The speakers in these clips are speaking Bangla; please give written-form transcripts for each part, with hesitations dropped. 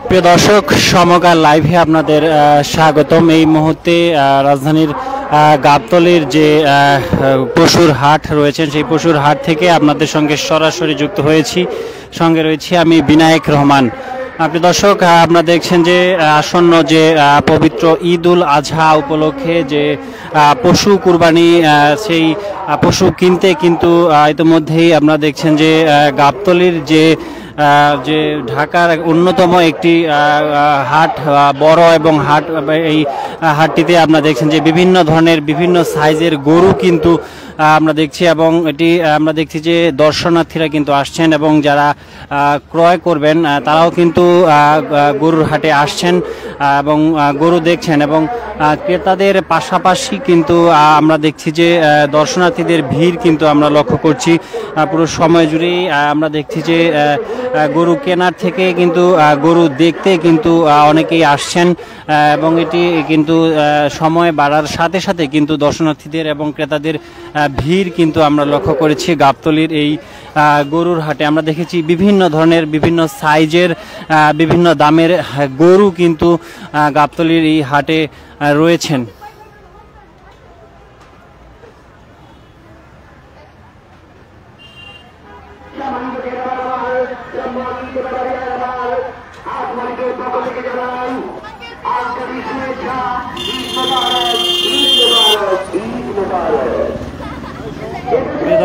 প্রিয় দর্শক, সমকাল লাইভে আপনাদের স্বাগতম। এই মুহূর্তে রাজধানীর গাবতলীর যে পশুর হাট রয়েছেন সেই পশুর হাট থেকে আপনাদের সঙ্গে সরাসরি যুক্ত হয়েছি। সঙ্গে রয়েছি আমি বিনায়েক রহমান। প্রিয় দর্শক, আপনারা দেখছেন যে আসন্ন যে পবিত্র ঈদ উল আজহা উপলক্ষে যে পশু কুরবানি, সেই পশু কিনতে কিন্তু ইতিমধ্যেই আপনারা দেখছেন যে গাবতলীর যে ঢাকার অন্যতম একটি হাট, বড় এবং হাট, এই হাটটিতে আপনারা দেখছেন যে বিভিন্ন ধরনের বিভিন্ন সাইজের গরু কিন্তু আমরা দেখছি, এবং এটি আমরা দেখছি যে দর্শনার্থীরা কিন্তু আসছেন এবং যারা ক্রয় করবেন তারাও কিন্তু গরুর হাটে আসছেন এবং গরু দেখছেন, এবং ক্রেতাদের পাশাপাশি কিন্তু আমরা দেখছি যে দর্শনার্থীদের ভিড় কিন্তু আমরা লক্ষ্য করছি পুরো সময় জুড়েই। আমরা দেখছি যে গরু কেনার থেকে কিন্তু গরু দেখতে কিন্তু অনেকেই আসছেন, এবং এটি কিন্তু সময় বাড়ার সাথে সাথে কিন্তু দর্শনার্থীদের এবং ক্রেতাদের ভিড় কিন্তু আমরা লক্ষ্য করেছি গাবতলীর এই গরুর হাটে। আমরা দেখেছি বিভিন্ন ধরনের বিভিন্ন সাইজের বিভিন্ন দামের গরু কিন্তু গাবতলীর এই হাটে রয়েছেন।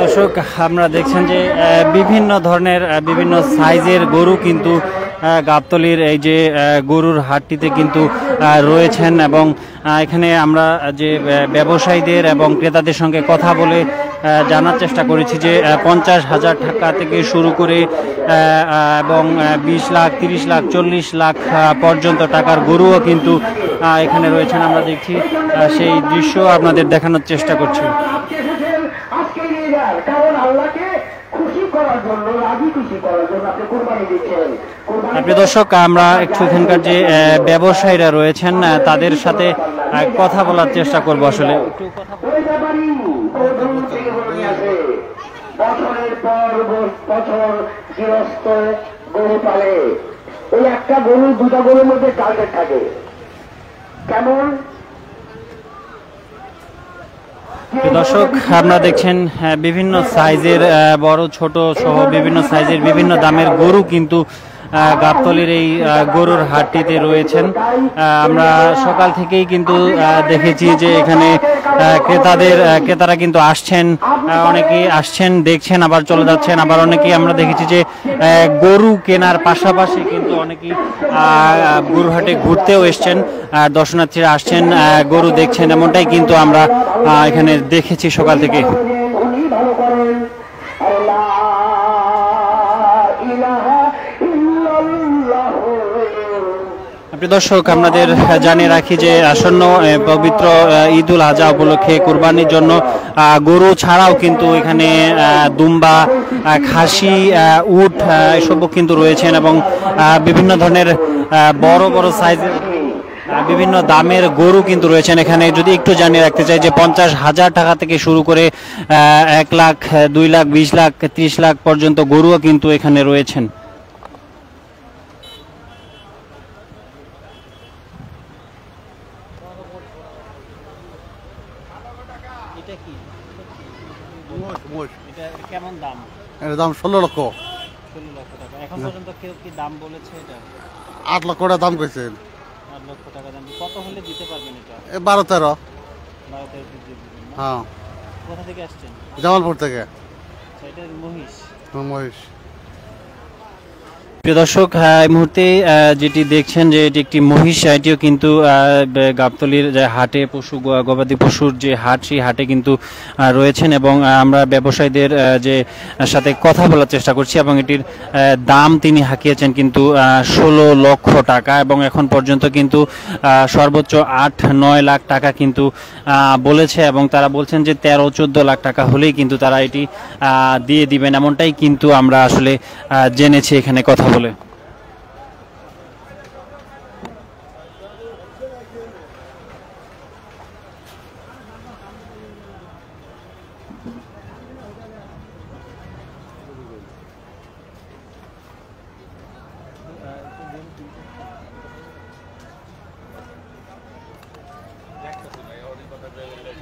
দর্শক, আপনারা দেখছেন যে বিভিন্ন ধরনের বিভিন্ন সাইজের গরু কিন্তু গাবতলীর এই যে গরুর হাটটিতে কিন্তু রয়েছেন, এবং এখানে আমরা যে ব্যবসায়ীদের এবং ক্রেতাদের সঙ্গে কথা বলে জানার চেষ্টা করেছি যে 50,000 টাকা থেকে শুরু করে এবং 20 লাখ, 30 লাখ, 40 লাখ পর্যন্ত টাকার গরুও কিন্তু এখানে রয়েছেন। আমরা দেখছি সেই দৃশ্য আপনাদের দেখানোর চেষ্টা করছি। প্রিয় দর্শক, আমরা একটু এখানকার যে ব্যবসায়ীরা রয়েছেন তাদের সাথে কথা বলার চেষ্টা করব। আসলে বছরের পর বছর গৃহস্থ গরু পালে, ওই একটা গরু দুটা গরুর মধ্যে টার্গেট থাকে। কেমন দর্শক, আপনারা দেখছেন বিভিন্ন সাইজের বড় ছোট সহ বিভিন্ন সাইজের বিভিন্ন দামের গরু কিন্তু গাবতলীর এই গরুর হাটটিতে রয়েছেন। আমরা সকাল থেকেই কিন্তু দেখেছি যে এখানে ক্রেতারা কিন্তু আসছেন, অনেকেই আসছেন, দেখছেন, আবার চলে যাচ্ছেন, আবার অনেকেই আমরা দেখেছি যে গরু কেনার পাশাপাশি কিন্তু অনেকেই গরুর হাটে ঘুরতেও এসছেন, দর্শনার্থীরা আসছেন, গরু দেখছেন, এমনটাই কিন্তু আমরা এখানে দেখেছি সকাল থেকে। প্রিয় দর্শক, আপনাদের জানিয়ে রাখি যে আসন্ন পবিত্র ঈদ উল আজহা উপলক্ষে কুরবানির জন্য গরু ছাড়াও কিন্তু এখানে দুম্বা, খাসি, উট এসবও কিন্তু রয়েছেন, এবং বিভিন্ন ধরনের বড় বড় সাইজের বিভিন্ন দামের গরু কিন্তু রয়েছেন এখানে। যদি একটু জানিয়ে রাখতে চাই যে 50,000 টাকা থেকে শুরু করে 1 লাখ, 2 লাখ, 20 লাখ, 30 লাখ পর্যন্ত গরুও কিন্তু এখানে রয়েছেন। কেমন দাম? এর দাম 16 লক্ষ। 16 লক্ষ টাকা। এখন পর্যন্ত কেউ কি দাম বলেছে? এটা 8 লক্ষ টাকা দাম কইছেন। 8 লক্ষ টাকা দাম। কত হলে দিতে পারবেন এটা? 12-13। 12-13 দিবেন না? হ্যাঁ। কোথা থেকে আসছেন? জামালপুর থেকে। এটা মহিষ। মহিষ। প্রিয় দর্শক, এই মুহূর্তে যেটি দেখছেন যে এটি একটি মহিষ, এটিও কিন্তু গাবতলীর যে হাটে গবাদি পশুর যে হাট, সেই হাটে কিন্তু রয়েছেন, এবং আমরা ব্যবসায়ীদের যে সাথে কথা বলার চেষ্টা করছি, এবং এটির দাম তিনি হাঁকিয়েছেন কিন্তু 16 লক্ষ টাকা, এবং এখন পর্যন্ত কিন্তু সর্বোচ্চ 8-9 লাখ টাকা কিন্তু বলেছে, এবং তারা বলছেন যে 13-14 লাখ টাকা হলেই কিন্তু তারা এটি দিয়ে দিবেন, এমনটাই কিন্তু আমরা আসলে জেনেছি এখানে কথা বলে।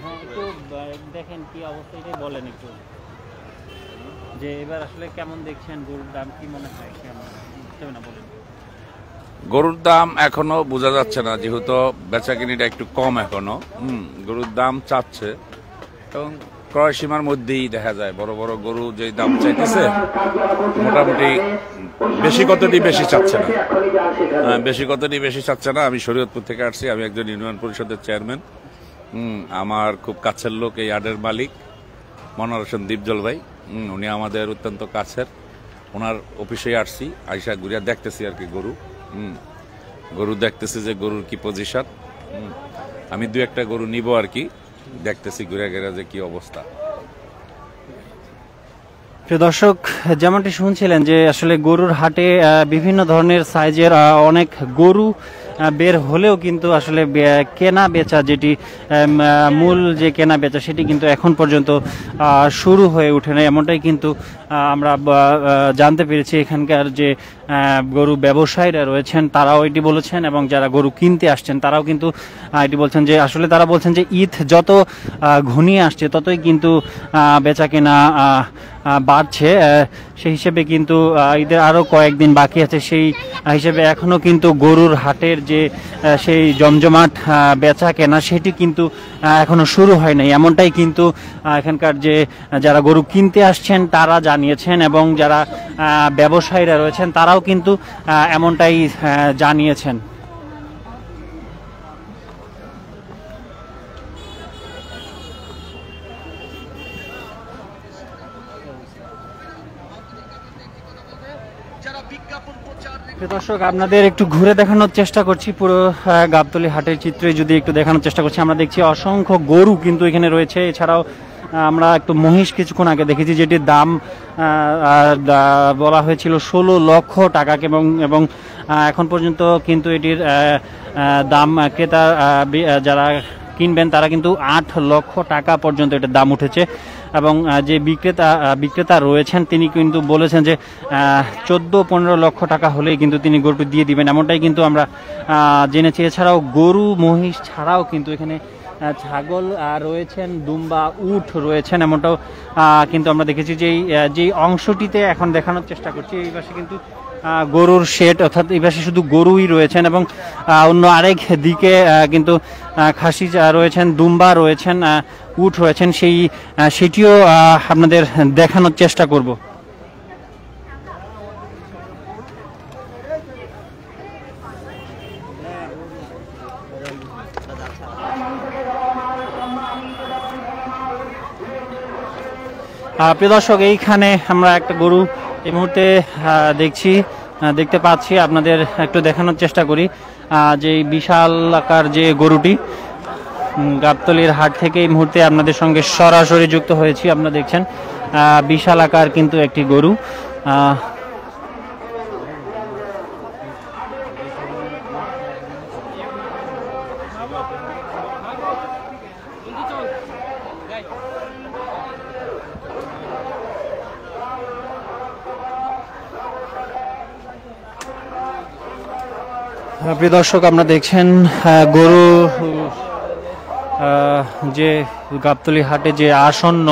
হ্যাঁ, একটু দেখেন কি অবস্থা, এটাই বলেন একটু, যে এবার আসলে কেমন দেখছেন, গরুর দাম কি মনে হয়, কেমন বুঝতে হবে না, বলেন। গরুর দাম এখনো বোঝা যাচ্ছে না, যেহেতু বেচাকিনিটা একটু কম এখনো। গরুর দাম চাচ্ছে এবং ক্রয় সীমার মধ্যেই দেখা যায়। বড় বড় গরু যে দাম চাইতেছে মোটামুটি বেশি কতটি বেশি চাচ্ছে না, বেশি কতটি বেশি চাচ্ছে না। আমি শরীয়তপুর থেকে আসছি, আমি একজন ইউনিয়ন পরিষদের চেয়ারম্যান। আমার খুব কাছের লোক এই আডের মালিক মনোয়ার হোসেন দীপজল ভাই, উনি আমাদের অত্যন্ত কাছের। ওনার অফিসে আসছি, আইসা ঘুরিয়া দেখতেছি আর কি গরু দেখতেছি যে গরুর কি পজিশন। আমি দু একটা গরু নিব আর কি, দেখতেছি ঘুরে ঘেরা যে কি অবস্থা। প্রিয় দর্শক, যেমনটি শুনছিলেন যে আসলে গরুর হাটে বিভিন্ন ধরনের সাইজের অনেক গরু বের হলেও কিন্তু আসলে কেনা বেচা যেটি মূল যে কেনা বেচা সেটি কিন্তু এখন পর্যন্ত শুরু হয়ে ওঠে না, এমনটাই কিন্তু আমরা জানতে পেরেছি। এখানকার যে গরু ব্যবসায়ীরা রয়েছেন তারাও এটি বলেছেন, এবং যারা গরু কিনতে আসছেন তারাও কিন্তু এটি বলছেন যে আসলে তারা বলছেন যে ঈদ যত ঘনিয়ে আসছে ততই কিন্তু বেচা কেনা বাড়ছে। সেই হিসেবে কিন্তু ঈদের আরও কয়েকদিন বাকি আছে, সেই হিসেবে এখনও কিন্তু গরুর হাটের যে সেই জমজমাট বেচা কেনা সেটি কিন্তু এখনো শুরু হয় নাই, এমনটাই কিন্তু এখানকার যে যারা গরু কিনতে আসছেন তারা জানিয়েছেন, এবং যারা ব্যবসায়ীরা রয়েছেন তারাও কিন্তু এমনটাই জানিয়েছেন। দর্শক, আপনাদের একটু ঘুরে দেখানোর চেষ্টা করছি পুরো গাবতলী হাটের চিত্রে, যদি একটু দেখানোর চেষ্টা করছি। আমরা দেখছি অসংখ্য গরু কিন্তু এখানে রয়েছে, এছাড়াও আমরা একটু মহিষ কিছুক্ষণ আগে দেখেছি যেটির দাম বলা হয়েছিল 16 লক্ষ টাকা, এবং এখন পর্যন্ত কিন্তু এটির দাম ক্রেতা যারা কিনবেন তারা কিন্তু 8 লক্ষ টাকা পর্যন্ত এটার দাম উঠেছে, এবং যে বিক্রেতা রয়েছেন তিনি কিন্তু বলেছেন যে 14-15 লক্ষ টাকা হলেই কিন্তু তিনি গরুটি দিয়ে দিবেন, এমনটাই কিন্তু আমরা জেনেছি। এছাড়াও গরু মহিষ ছাড়াও কিন্তু এখানে ছাগল রয়েছেন, দুম্বা উট রয়েছেন, এমনটাও কিন্তু আমরা দেখেছি। যেই অংশটিতে এখন দেখানোর চেষ্টা করছি এই পাশে কিন্তু গরুর শেড, অর্থাৎ এই পাশে শুধু গরুই রয়েছেন, এবং অন্য আরেক দিকে কিন্তু খাসি রয়েছেন, দুম্বা রয়েছেন, উট রয়েছেন, সেটিও আপনাদের দেখানোর চেষ্টা করব। প্রিয় দর্শক, এইখানে আমরা একটা গরু এই মুহূর্তে দেখতে পাচ্ছি, আপনাদের একটু দেখানোর চেষ্টা করি। যে বিশাল আকার যে গরুটি গাবতলীর হাট থেকে এই মুহূর্তে আপনাদের সঙ্গে সরাসরি যুক্ত হয়েছি। আপনারা দেখছেন বিশাল আকার কিন্তু একটি গরু। প্রিয় দর্শক, আপনারা দেখছেন গরু যে গাবতলী হাটে যে আসন্ন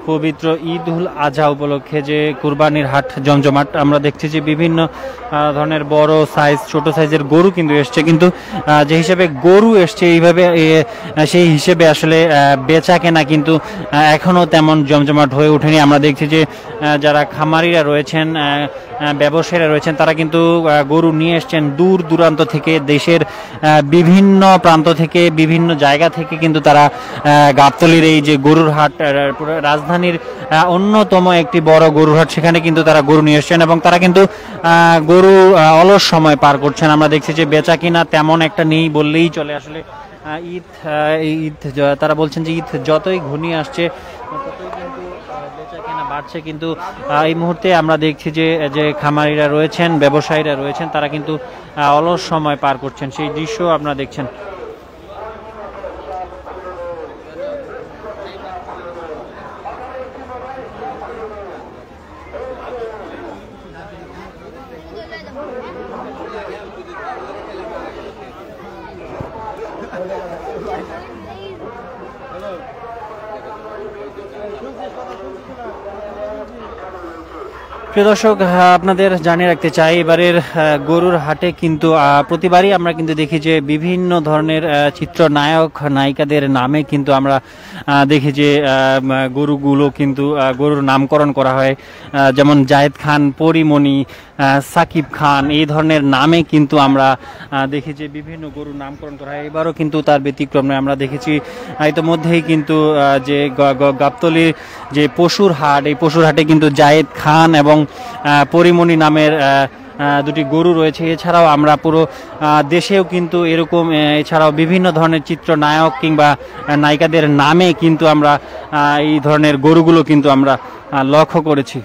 পবিত্র ঈদ উল আজহা উপলক্ষে যে কুরবানির হাট জমজমাট, আমরা দেখছি যে বিভিন্ন ধরনের বড় সাইজ ছোট সাইজের গরু কিন্তু এসছে, কিন্তু যে হিসেবে গরু এসছে এইভাবে সেই হিসেবে আসলে বেচা কেনা কিন্তু এখনো তেমন জমজমাট হয়ে ওঠেনি। আমরা দেখছি যে যারা খামারিরা রয়েছেন, ব্যবসায়ীরা রয়েছেন, তারা কিন্তু গরু নিয়ে এসছেন দূর দূরান্ত থেকে, দেশের বিভিন্ন প্রান্ত থেকে, বিভিন্ন জায়গা থেকে কিন্তু তারা গাবতলীর এই যে গরুর হাট, রাজধানীর অন্যতম একটি বড় গরুর হাট, সেখানে কিন্তু তারা গরু নিয়ে এসছেন, এবং তারা কিন্তু গরু অলস সময় পার করছেন। আমরা দেখছি যে বেচা কিনা তেমন একটা নেই বললেই চলে। আসলে ঈদ তারা বলছেন যে ঈদ যতই ঘনিয়ে আসছে ততই কিন্তু বেচা কেনা বাড়ছে, কিন্তু এই মুহূর্তে আমরা দেখছি যে খামারিরা রয়েছেন, ব্যবসায়ীরা রয়েছেন, তারা কিন্তু অলস সময় পার করছেন, সেই দৃশ্য আপনারা দেখছেন। প্রিয় দর্শক, আপনাদের জানিয়ে রাখতে চাই এবারের গরুর হাটে কিন্তু প্রতিবারই আমরা কিন্তু দেখি যে বিভিন্ন ধরনের চিত্রনায়ক নায়িকাদের নামে কিন্তু আমরা দেখি যে গরুগুলো কিন্তু গরুর নামকরণ করা হয়, যেমন জায়েদ খান, পরিমণি, সাকিব খান, এই ধরনের নামে কিন্তু আমরা দেখি যে বিভিন্ন গরুর নামকরণ করা হয়। এবারও কিন্তু তার ব্যতিক্রম নয়। আমরা দেখেছি ইতিমধ্যেই কিন্তু যে গাবতলীর যে পশুর হাট, এই পশুর হাটে কিন্তু জায়েদ খান এবং পরিমণি নামের দুটি গরু রয়েছে। এছাড়াও আমরা পুরো দেশেও কিন্তু এরকম এছাড়াও বিভিন্ন ধরনের চিত্রনায়ক কিংবা নায়িকাদের নামে কিন্তু আমরা এই ধরনের গরুগুলো কিন্তু আমরা লক্ষ্য করেছি।